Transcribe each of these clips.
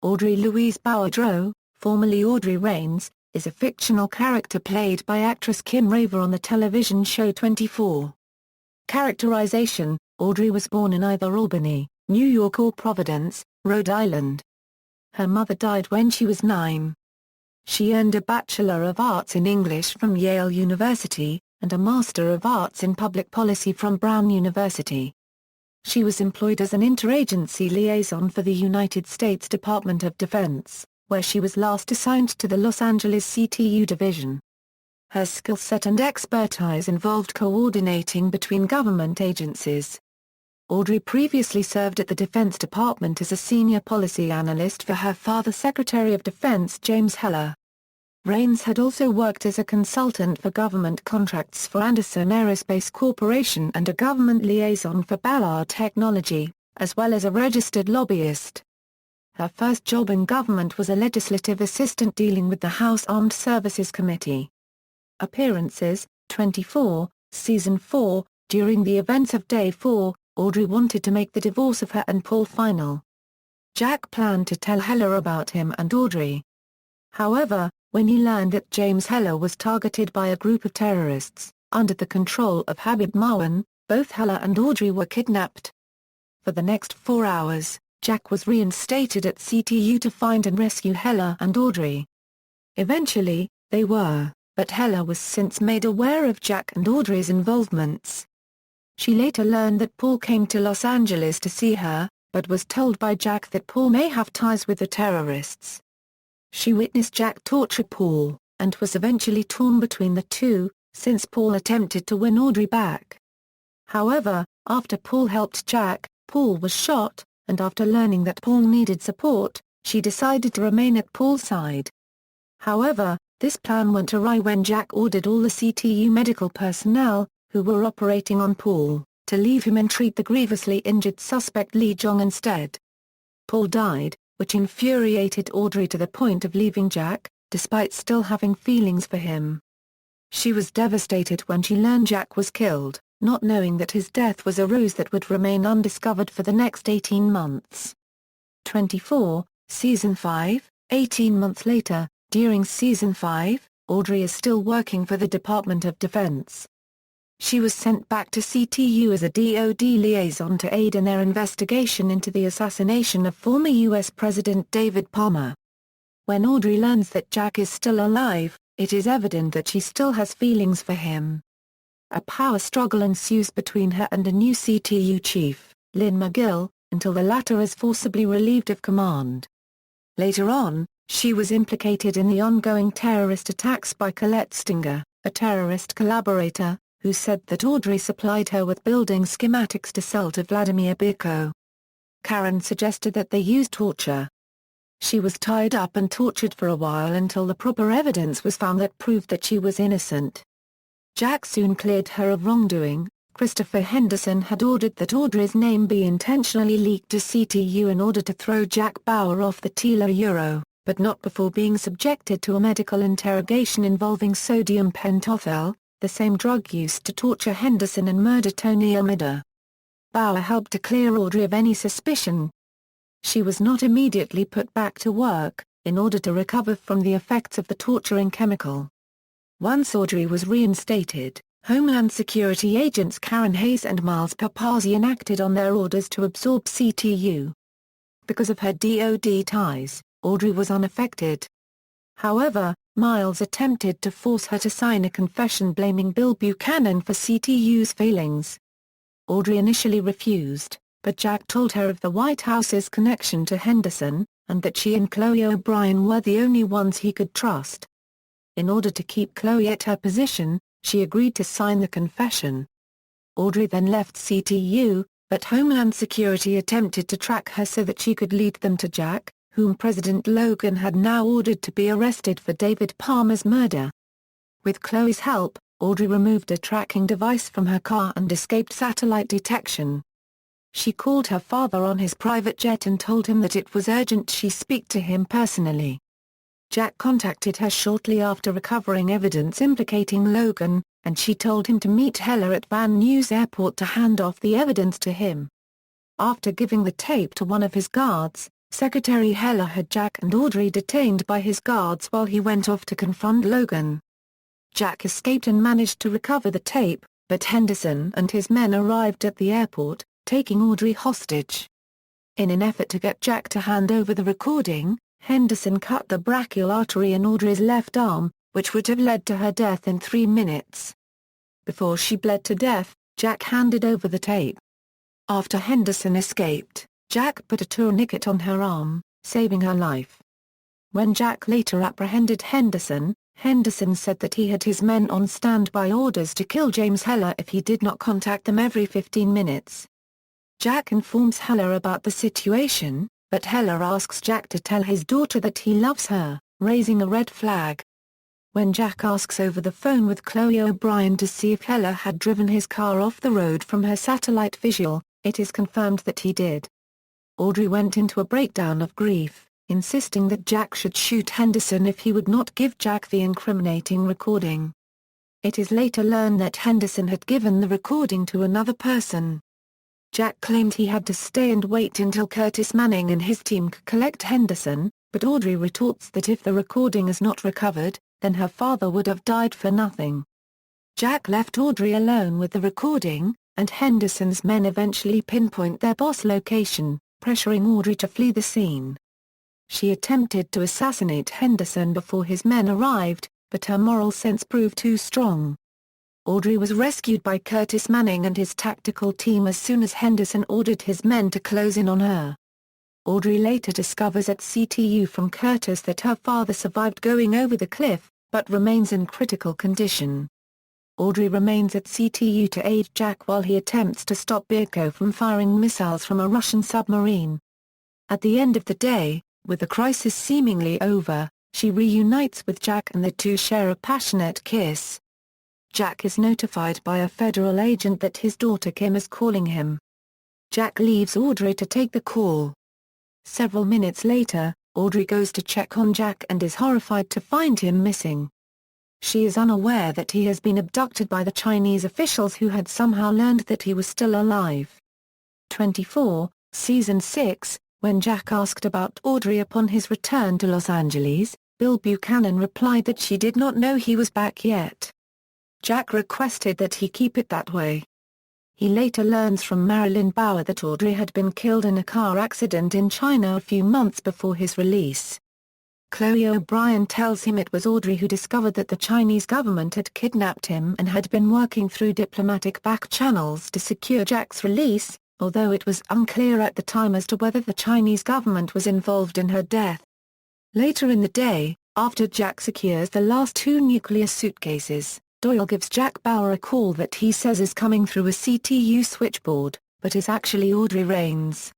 Audrey Louise Boudreaux, formerly Audrey Raines, is a fictional character played by actress Kim Raver on the television show 24. Characterization: Audrey was born in either Albany, New York or Providence, Rhode Island. Her mother died when she was 9. She earned a Bachelor of Arts in English from Yale University, and a Master of Arts in Public Policy from Brown University. She was employed as an interagency liaison for the United States Department of Defense, where she was last assigned to the Los Angeles CTU division. Her skill set and expertise involved coordinating between government agencies. Audrey previously served at the Defense Department as a senior policy analyst for her father, Secretary of Defense James Heller. Raines had also worked as a consultant for government contracts for Andersen Aerospace Corporation and a government liaison for Ballard Technology, as well as a registered lobbyist. Her first job in government was a legislative assistant dealing with the House Armed Services Committee. Appearances: 24, Season 4. During the events of Day 4, Audrey wanted to make the divorce of her and Paul final. Jack planned to tell Heller about him and Audrey. However, when he learned that James Heller was targeted by a group of terrorists, under the control of Habib Marwan, both Heller and Audrey were kidnapped. For the next 4 hours, Jack was reinstated at CTU to find and rescue Heller and Audrey. Eventually, they were, but Heller was since made aware of Jack and Audrey's involvements. She later learned that Paul came to Los Angeles to see her, but was told by Jack that Paul may have ties with the terrorists. She witnessed Jack torture Paul, and was eventually torn between the two, since Paul attempted to win Audrey back. However, after Paul helped Jack, Paul was shot, and after learning that Paul needed support, she decided to remain at Paul's side. However, this plan went awry when Jack ordered all the CTU medical personnel, who were operating on Paul, to leave him and treat the grievously injured suspect Lee Jong instead. Paul died, which infuriated Audrey to the point of leaving Jack, despite still having feelings for him. She was devastated when she learned Jack was killed, not knowing that his death was a ruse that would remain undiscovered for the next 18 months. 24, Season 5, 18 months later, during Season 5, Audrey is still working for the Department of Defense. She was sent back to CTU as a DoD liaison to aid in their investigation into the assassination of former U.S. President David Palmer. When Audrey learns that Jack is still alive, it is evident that she still has feelings for him. A power struggle ensues between her and a new CTU chief, Lynn McGill, until the latter is forcibly relieved of command. Later on, she was implicated in the ongoing terrorist attacks by Colette Stinger, a terrorist collaborator, who said that Audrey supplied her with building schematics to sell to Vladimir Biko. Karen suggested that they use torture. She was tied up and tortured for a while until the proper evidence was found that proved that she was innocent. Jack soon cleared her of wrongdoing. Christopher Henderson had ordered that Audrey's name be intentionally leaked to CTU in order to throw Jack Bauer off the Tila Euro, but not before being subjected to a medical interrogation involving sodium pentothal, the same drug used to torture Henderson and murder Tony Almeida. Bauer helped to clear Audrey of any suspicion. She was not immediately put back to work, in order to recover from the effects of the torturing chemical. Once Audrey was reinstated, Homeland Security agents Karen Hayes and Miles Papazian acted on their orders to absorb CTU. Because of her DoD ties, Audrey was unaffected. However, Miles attempted to force her to sign a confession blaming Bill Buchanan for CTU's failings. Audrey initially refused, but Jack told her of the White House's connection to Henderson, and that she and Chloe O'Brien were the only ones he could trust. In order to keep Chloe at her position, she agreed to sign the confession. Audrey then left CTU, but Homeland Security attempted to track her so that she could lead them to Jack, whom President Logan had now ordered to be arrested for David Palmer's murder. With Chloe's help, Audrey removed a tracking device from her car and escaped satellite detection. She called her father on his private jet and told him that it was urgent she speak to him personally. Jack contacted her shortly after recovering evidence implicating Logan, and she told him to meet Heller at Van Nuys Airport to hand off the evidence to him. After giving the tape to one of his guards, Secretary Heller had Jack and Audrey detained by his guards while he went off to confront Logan. Jack escaped and managed to recover the tape, but Henderson and his men arrived at the airport, taking Audrey hostage. In an effort to get Jack to hand over the recording, Henderson cut the brachial artery in Audrey's left arm, which would have led to her death in 3 minutes. Before she bled to death, Jack handed over the tape. After Henderson escaped, Jack put a tourniquet on her arm, saving her life. When Jack later apprehended Henderson, Henderson said that he had his men on standby orders to kill James Heller if he did not contact them every 15 minutes. Jack informs Heller about the situation, but Heller asks Jack to tell his daughter that he loves her, raising a red flag. When Jack asks over the phone with Chloe O'Brien to see if Heller had driven his car off the road from her satellite visual, it is confirmed that he did. Audrey went into a breakdown of grief, insisting that Jack should shoot Henderson if he would not give Jack the incriminating recording. It is later learned that Henderson had given the recording to another person. Jack claimed he had to stay and wait until Curtis Manning and his team could collect Henderson, but Audrey retorts that if the recording is not recovered, then her father would have died for nothing. Jack left Audrey alone with the recording, and Henderson's men eventually pinpoint their boss location, pressuring Audrey to flee the scene. She attempted to assassinate Henderson before his men arrived, but her moral sense proved too strong. Audrey was rescued by Curtis Manning and his tactical team as soon as Henderson ordered his men to close in on her. Audrey later discovers at CTU from Curtis that her father survived going over the cliff, but remains in critical condition. Audrey remains at CTU to aid Jack while he attempts to stop Bierko from firing missiles from a Russian submarine. At the end of the day, with the crisis seemingly over, she reunites with Jack and the two share a passionate kiss. Jack is notified by a federal agent that his daughter Kim is calling him. Jack leaves Audrey to take the call. Several minutes later, Audrey goes to check on Jack and is horrified to find him missing. She is unaware that he has been abducted by the Chinese officials who had somehow learned that he was still alive. 24, Season 6, when Jack asked about Audrey upon his return to Los Angeles, Bill Buchanan replied that she did not know he was back yet. Jack requested that he keep it that way. He later learns from Marilyn Bauer that Audrey had been killed in a car accident in China a few months before his release. Chloe O'Brien tells him it was Audrey who discovered that the Chinese government had kidnapped him and had been working through diplomatic back channels to secure Jack's release, although it was unclear at the time as to whether the Chinese government was involved in her death. Later in the day, after Jack secures the last 2 nuclear suitcases, Doyle gives Jack Bauer a call that he says is coming through a CTU switchboard, but is actually Audrey Raines.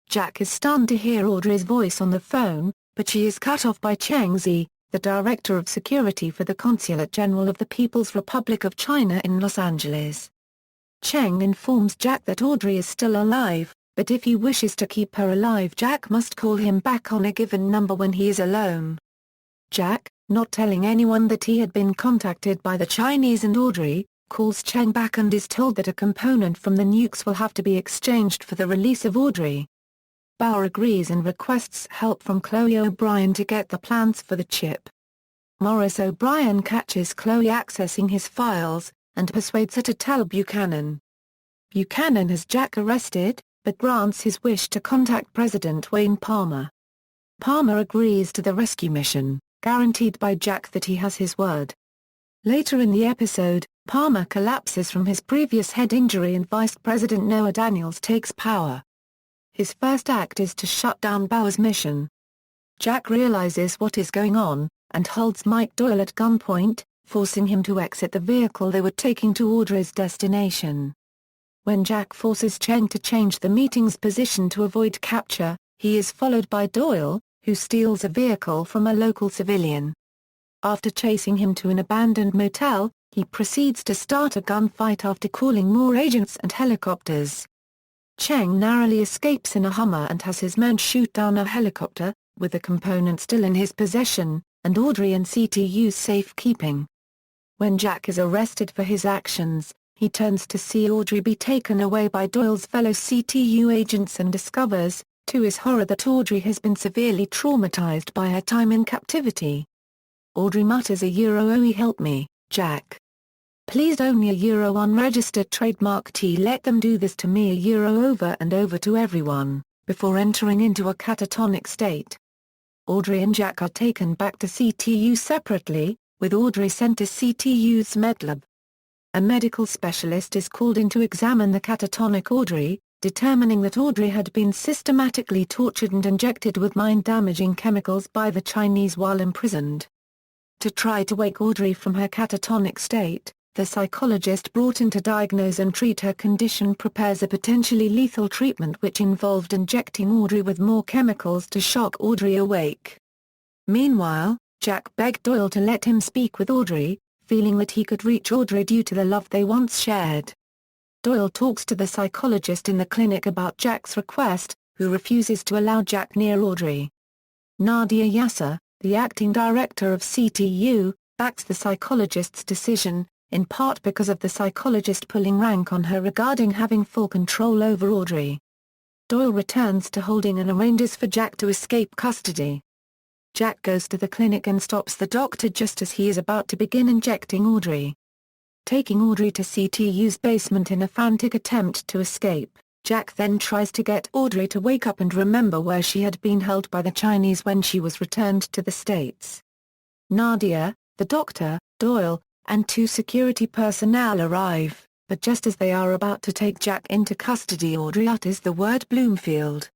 Jack is stunned to hear Audrey's voice on the phone, but she is cut off by Cheng Zi, the director of security for the Consulate General of the People's Republic of China in Los Angeles. Cheng informs Jack that Audrey is still alive, but if he wishes to keep her alive Jack must call him back on a given number when he is alone. Jack, not telling anyone that he had been contacted by the Chinese and Audrey, calls Cheng back and is told that a component from the nukes will have to be exchanged for the release of Audrey. Bauer agrees and requests help from Chloe O'Brien to get the plans for the chip. Morris O'Brien catches Chloe accessing his files, and persuades her to tell Buchanan. Buchanan has Jack arrested, but grants his wish to contact President Wayne Palmer. Palmer agrees to the rescue mission, guaranteed by Jack that he has his word. Later in the episode, Palmer collapses from his previous head injury and Vice President Noah Daniels takes power. His first act is to shut down Bauer's mission. Jack realizes what is going on, and holds Mike Doyle at gunpoint, forcing him to exit the vehicle they were taking to Audrey's destination. When Jack forces Cheng to change the meeting's position to avoid capture, he is followed by Doyle, who steals a vehicle from a local civilian. After chasing him to an abandoned motel, he proceeds to start a gunfight after calling more agents and helicopters. Cheng narrowly escapes in a Hummer and has his men shoot down a helicopter, with the component still in his possession, and Audrey in CTU's safekeeping. When Jack is arrested for his actions, he turns to see Audrey be taken away by Doyle's fellow CTU agents and discovers, to his horror that Audrey has been severely traumatized by her time in captivity. Audrey mutters "Oh help me, Jack. Please only unregistered trademark T let them do this to me over and over to everyone," before entering into a catatonic state. Audrey and Jack are taken back to CTU separately, with Audrey sent to CTU's medlab. A medical specialist is called in to examine the catatonic Audrey, determining that Audrey had been systematically tortured and injected with mind-damaging chemicals by the Chinese while imprisoned. To try to wake Audrey from her catatonic state, the psychologist brought in to diagnose and treat her condition prepares a potentially lethal treatment which involved injecting Audrey with more chemicals to shock Audrey awake. Meanwhile, Jack begged Doyle to let him speak with Audrey, feeling that he could reach Audrey due to the love they once shared. Doyle talks to the psychologist in the clinic about Jack's request, who refuses to allow Jack near Audrey. Nadia Yasser, the acting director of CTU, backs the psychologist's decision, in part because of the psychologist pulling rank on her regarding having full control over Audrey. Doyle returns to Holding and arranges for Jack to escape custody. Jack goes to the clinic and stops the doctor just as he is about to begin injecting Audrey. Taking Audrey to CTU's basement in a frantic attempt to escape, Jack then tries to get Audrey to wake up and remember where she had been held by the Chinese when she was returned to the States. Nadia, the doctor, Doyle, and 2 security personnel arrive, but just as they are about to take Jack into custody, Audrey utters the word Bloomfield.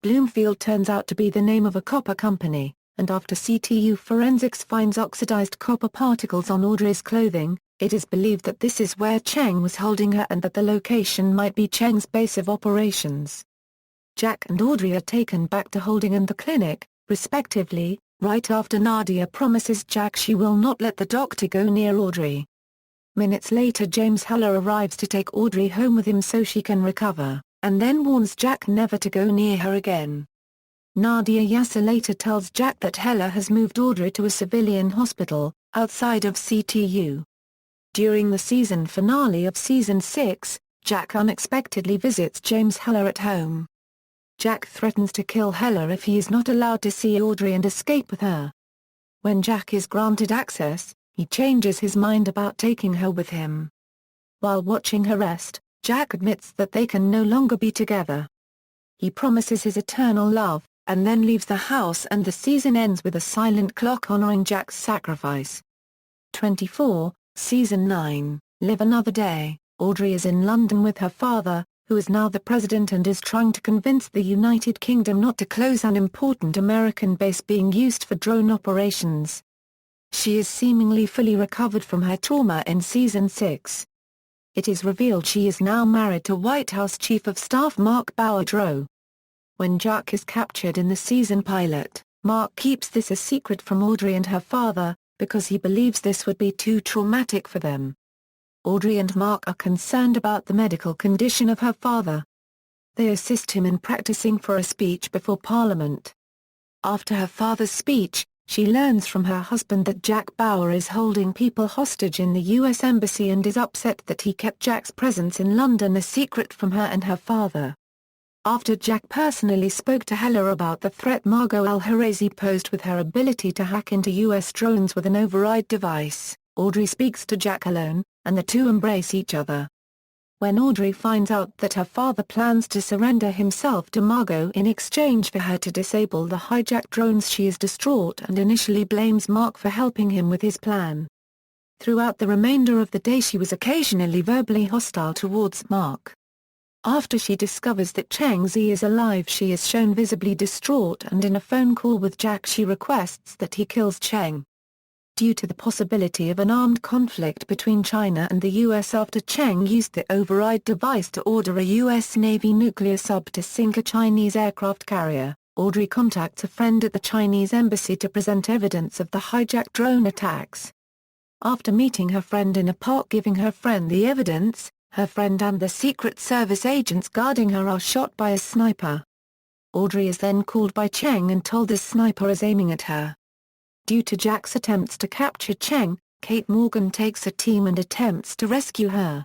Bloomfield turns out to be the name of a copper company, and after CTU forensics finds oxidized copper particles on Audrey's clothing, it is believed that this is where Cheng was holding her and that the location might be Cheng's base of operations. Jack and Audrey are taken back to Holding and the clinic, respectively, right after Nadia promises Jack she will not let the doctor go near Audrey. Minutes later James Heller arrives to take Audrey home with him so she can recover, and then warns Jack never to go near her again. Nadia Yasser later tells Jack that Heller has moved Audrey to a civilian hospital, outside of CTU. During the season finale of Season 6, Jack unexpectedly visits James Heller at home. Jack threatens to kill Heller if he is not allowed to see Audrey and escape with her. When Jack is granted access, he changes his mind about taking her with him. While watching her rest, Jack admits that they can no longer be together. He promises his eternal love, and then leaves the house, and the season ends with a silent clock honoring Jack's sacrifice. 24, Season 9, Live Another Day. Audrey is in London with her father, who is now the president and is trying to convince the United Kingdom not to close an important American base being used for drone operations. She is seemingly fully recovered from her trauma in Season 6. It is revealed she is now married to White House Chief of Staff Mark Boudreaux. When Jack is captured in the season pilot, Mark keeps this a secret from Audrey and her father, because he believes this would be too traumatic for them. Audrey and Mark are concerned about the medical condition of her father. They assist him in practicing for a speech before Parliament. After her father's speech, she learns from her husband that Jack Bauer is holding people hostage in the U.S. Embassy and is upset that he kept Jack's presence in London a secret from her and her father. After Jack personally spoke to Heller about the threat Margot Al-Harazi posed with her ability to hack into U.S. drones with an override device, Audrey speaks to Jack alone, and the two embrace each other. When Audrey finds out that her father plans to surrender himself to Margot in exchange for her to disable the hijacked drones, she is distraught and initially blames Mark for helping him with his plan. Throughout the remainder of the day she was occasionally verbally hostile towards Mark. After she discovers that Cheng Zi is alive, she is shown visibly distraught, and in a phone call with Jack she requests that he kills Cheng. Due to the possibility of an armed conflict between China and the U.S. after Cheng used the override device to order a U.S. Navy nuclear sub to sink a Chinese aircraft carrier, Audrey contacts a friend at the Chinese embassy to present evidence of the hijacked drone attacks. After meeting her friend in a park giving her friend the evidence, her friend and the Secret Service agents guarding her are shot by a sniper. Audrey is then called by Cheng and told the sniper is aiming at her. Due to Jack's attempts to capture Cheng, Kate Morgan takes a team and attempts to rescue her.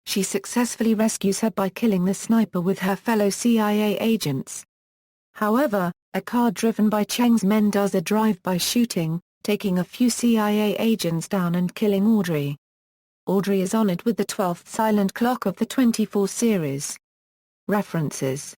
She successfully rescues her by killing the sniper with her fellow CIA agents. However, a car driven by Cheng's men does a drive-by shooting, taking a few CIA agents down and killing Audrey. Audrey is honored with the 12th silent clock of the 24 series. References